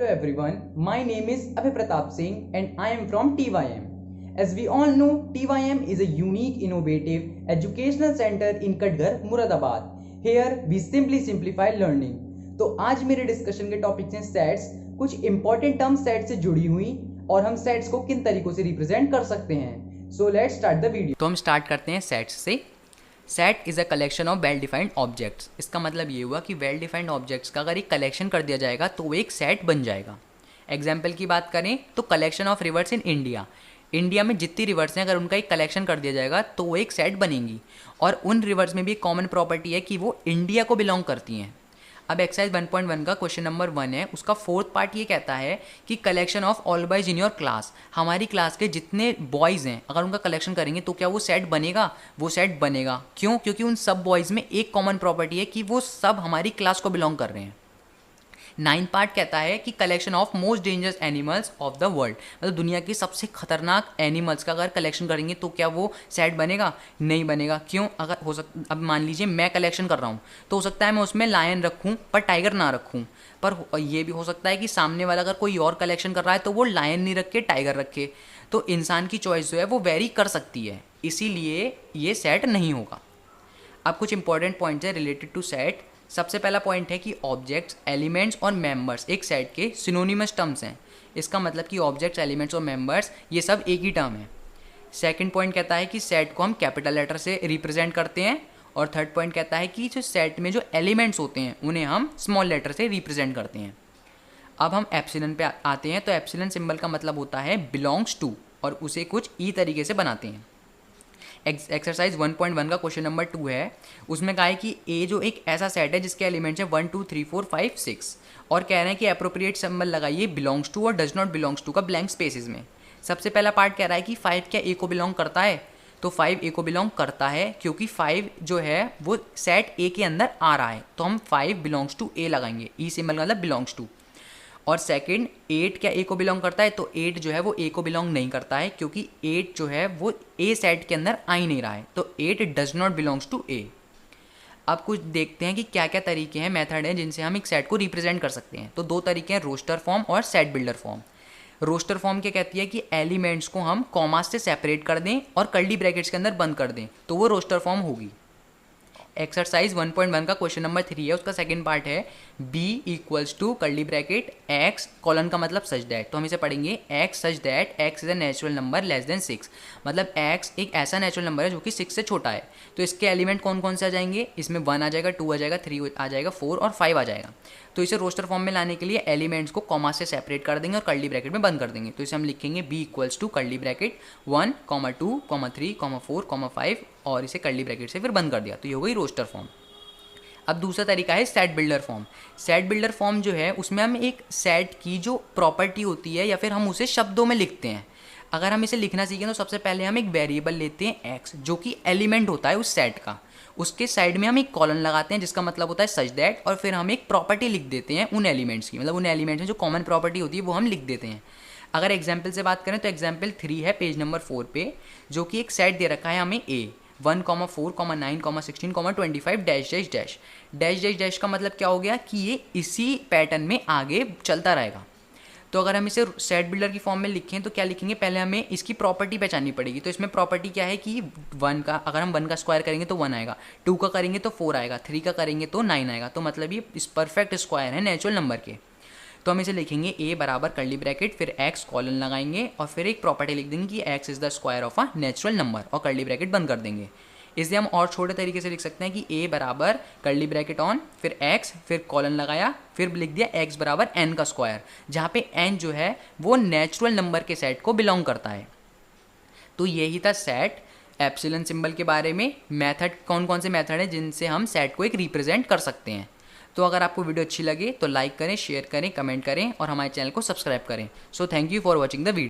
Hello everyone, my name is Abhay Pratap Singh and I am from TYM. As we all know, TYM is a unique, innovative educational center in Kadgar, Muradabad. Here we simply simplify learning. तो आज मेरे discussion के topics हैं sets, कुछ important terms set से जुड़ी हुई और हम सेट्स को किन तरीकों से रिप्रेजेंट कर सकते हैं. So let's start the video. तो हम स्टार्ट करते हैं सेट्स से. Set is a collection of well defined objects. इसका मतलब ये हुआ कि वेल डिफाइंड ऑब्जेक्ट्स का अगर एक कलेक्शन कर दिया जाएगा तो वो एक सेट बन जाएगा. एग्जाम्पल की बात करें तो collection of reverse in India. India में जितनी रिवर्स हैं अगर उनका एक कलेक्शन कर दिया जाएगा तो वो एक सेट बनेंगी. और उन रिवर्स में भी एक कॉमन प्रॉपर्टी है कि वो इंडिया को बिलोंग करती हैं. अब एक्सरसाइज 1.1 का क्वेश्चन नंबर 1 है, उसका फोर्थ पार्ट ये कहता है कि collection of all boys in your class. हमारी क्लास के जितने बॉयज़ हैं अगर उनका कलेक्शन करेंगे तो क्या वो सेट बनेगा? वो सेट बनेगा. क्यों? क्योंकि उन सब बॉयज़ में एक कॉमन प्रॉपर्टी है कि वो सब हमारी क्लास को बिलोंग कर रहे हैं. 9 पार्ट कहता है कि collection of most dangerous animals of the world, मतलब दुनिया की सबसे खतरनाक एनिमल्स का अगर कलेक्शन करेंगे तो क्या वो सेट बनेगा? नहीं बनेगा. क्यों? अगर हो अब मान लीजिए मैं कलेक्शन कर रहा हूँ तो हो सकता है मैं उसमें लायन रखूँ पर टाइगर ना रखूँ. पर ये भी हो सकता है कि सामने वाला अगर कोई और कलेक्शन कर रहा है तो वो लायन नहीं रखे, टाइगर रखे. तो इंसान की चॉइस जो है वो वेरी कर सकती है, इसीलिए ये सेट नहीं होगा. अब कुछ इंपॉर्टेंट पॉइंट्स है रिलेटेड टू सेट. सबसे पहला पॉइंट है कि ऑब्जेक्ट्स, एलिमेंट्स और मेंबर्स एक सेट के सिनोनिमस टर्म्स हैं. इसका मतलब कि ऑब्जेक्ट्स, एलिमेंट्स और मेंबर्स ये सब एक ही टर्म है. सेकंड पॉइंट कहता है कि सेट को हम कैपिटल लेटर से रिप्रेजेंट करते हैं. और थर्ड पॉइंट कहता है कि जो सेट में जो एलिमेंट्स होते हैं उन्हें हम स्मॉल लेटर से रिप्रेजेंट करते हैं. अब हम एप्सिलॉन पे आते हैं. तो एप्सिलॉन सिंबल का मतलब होता है बिलोंग्स टू, और उसे कुछ ई तरीके से बनाते हैं. एक्सरसाइज 1.1 का क्वेश्चन नंबर 2 है. उसमें कहा है कि ए जो एक ऐसा सेट है जिसके एलिमेंट्स हैं 1 2 3 4 5 6 और कह रहे हैं कि अप्रोप्रिएट सिंबल लगाइए बिलोंग्स टू और डज नॉट बिलोंग्स टू का ब्लैंक स्पेसेस में. सबसे पहला पार्ट कह रहा है कि 5 क्या ए को बिलोंग करता है? तो 5 ए को बिलोंग करता है क्योंकि 5 जो है वो सेट ए के अंदर आ रहा है, तो हम 5 बिलोंग्स टू ए लगाएंगे. ई सिंबल का मतलब बिलोंग्स टू. और सेकंड 8 क्या ए को बिलोंग करता है? तो 8 जो है वो ए को बिलोंग नहीं करता है क्योंकि 8 जो है वो ए सेट के अंदर आ ही नहीं रहा है, तो 8 डज नॉट बिलोंग्स टू ए. अब कुछ देखते हैं कि क्या क्या तरीके हैं, मेथड हैं जिनसे हम एक सेट को रिप्रेजेंट कर सकते हैं. तो 2 तरीके हैं, रोस्टर फॉर्म और set builder form. Roster form क्या कहती है कि एलिमेंट्स को हम कॉमा से सेपरेट कर दें और कर्ली ब्रैकेट्स के अंदर बंद कर दें तो वो रोस्टर फॉर्म होगी. एक्सरसाइज 1.1 का क्वेश्चन नंबर 3 है, उसका सेकंड पार्ट है b equals to curly bracket x colon का मतलब सच दैट. तो हम इसे पढ़ेंगे x such that x is a natural number less than 6. मतलब x एक ऐसा नेचुरल नंबर है जो कि 6 से छोटा है. तो इसके एलिमेंट कौन कौन से आ जाएंगे? इसमें 1 आ जाएगा, 2 आ जाएगा, 3 आ जाएगा, 4 और 5 आ जाएगा. तो इसे रोस्टर फॉर्म में लाने के लिए एलिमेंट्स को कॉमा से सेपरेट कर देंगे और कर्ली ब्रैकेट में बंद कर देंगे. तो इसे हम लिखेंगे b equals to curly bracket 1, 2, 3, 4, 5 और इसे कर्ली ब्रैकेट से फिर बंद कर दिया. तो ये हो गई रोस्टर फॉर्म. अब दूसरा तरीका है set builder form. Set builder form जो है उसमें हम एक सेट की जो प्रॉपर्टी होती है या फिर हम उसे शब्दों में लिखते हैं. अगर हम इसे लिखना सीखें तो सबसे पहले हम एक वेरिएबल लेते हैं x जो कि एलिमेंट होता है उस सेट का. उसके साइड में हम एक कॉलन लगाते हैं जिसका मतलब होता है सच दैट, और फिर हम एक प्रॉपर्टी लिख देते हैं उन एलिमेंट्स की, मतलब उन एलिमेंट्स में जो कॉमन प्रॉपर्टी होती है वो हम लिख देते हैं. अगर एग्जाम्पल से बात करें तो एग्जाम्पल 3 है पेज नंबर 4 पे, जो कि एक सेट दे रखा है हमें a 1, 4, 9, 16, 25 dash dash dash. Dash dash dash का मतलब क्या हो गया कि ये इसी पैटर्न में आगे चलता रहेगा. तो अगर हम इसे सेट बिल्डर की फॉर्म में लिखें तो क्या लिखेंगे? पहले हमें इसकी प्रॉपर्टी पहचाननी पड़ेगी. तो इसमें प्रॉपर्टी क्या है कि 1 का अगर हम 1 का स्क्वायर करेंगे तो 1 आएगा, 2 का करेंगे तो 4 आएगा, 3 का करेंगे तो 9 आएगा. तो मतलब ये इस परफेक्ट स्क्वायर है नेचुरल नंबर के. तो हम इसे लिखेंगे a बराबर कर्ली ब्रैकेट फिर x कॉलन लगाएंगे और फिर एक प्रॉपर्टी लिख देंगे कि x is the square of a natural number और कर्ली ब्रैकेट बंद कर देंगे. इसलिए हम और छोटे तरीके से लिख सकते हैं कि a बराबर कर्ली ब्रैकेट ऑन फिर x फिर कॉलन लगाया फिर लिख दिया x बराबर n का स्क्वायर, जहाँ पे n जो है वो नेचुरल नंबर के सेट को बिलोंग करता है. तो यही था सेट एप्सिलॉन सिंबल के बारे में. मेथड कौन कौन से मेथड हैं जिनसे हम सेट को एक रिप्रेजेंट कर सकते हैं. तो अगर आपको वीडियो अच्छी लगे तो लाइक करें, शेयर करें, कमेंट करें और हमारे चैनल को सब्सक्राइब करें. So thank you for watching the video.